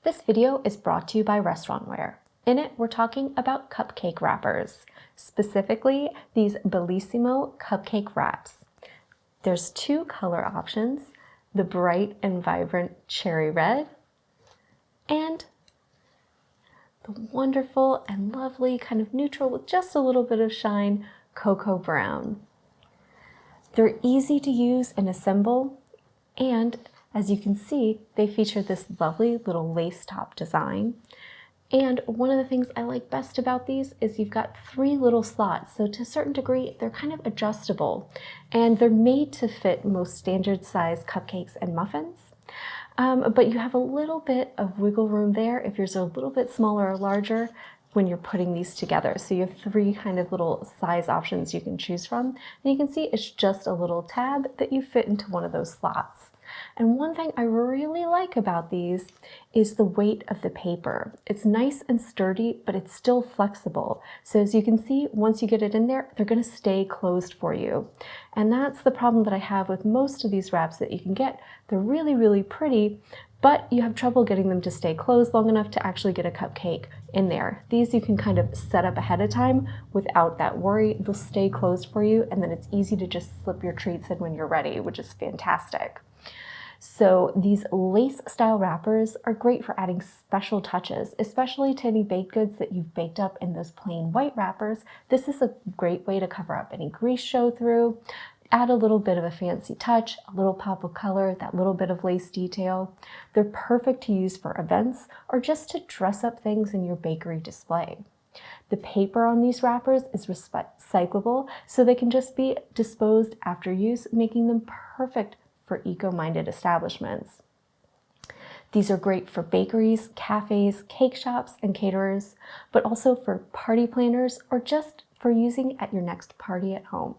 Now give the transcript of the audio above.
This video is brought to you by Restaurantware. In it, we're talking about cupcake wrappers, specifically these Bellissimo cupcake wraps. There's two color options, the bright and vibrant cherry red and the wonderful and lovely kind of neutral with just a little bit of shine cocoa brown. They're easy to use and assemble, and as you can see, they feature this lovely little lace top design. And one of the things I like best about these is you've got three little slots, so to a certain degree, they're kind of adjustable. And they're made to fit most standard size cupcakes and muffins. But you have a little bit of wiggle room there if yours are a little bit smaller or larger when you're putting these together. So you have three kind of little size options you can choose from. And you can see it's just a little tab that you fit into one of those slots. And one thing I really like about these is the weight of the paper. It's nice and sturdy, but it's still flexible. So as you can see, once you get it in there, they're going to stay closed for you. And that's the problem that I have with most of these wraps that you can get. They're really, really pretty, but you have trouble getting them to stay closed long enough to actually get a cupcake in there. These you can kind of set up ahead of time without that worry. They'll stay closed for you, and then it's easy to just slip your treats in when you're ready, which is fantastic. So these lace style wrappers are great for adding special touches, especially to any baked goods that you've baked up in those plain white wrappers. This is a great way to cover up any grease show through, add a little bit of a fancy touch, a little pop of color, that little bit of lace detail. They're perfect to use for events or just to dress up things in your bakery display. The paper on these wrappers is recyclable, so they can just be disposed after use, making them perfect for eco-minded establishments. These are great for bakeries, cafes, cake shops, and caterers, but also for party planners or just for using at your next party at home.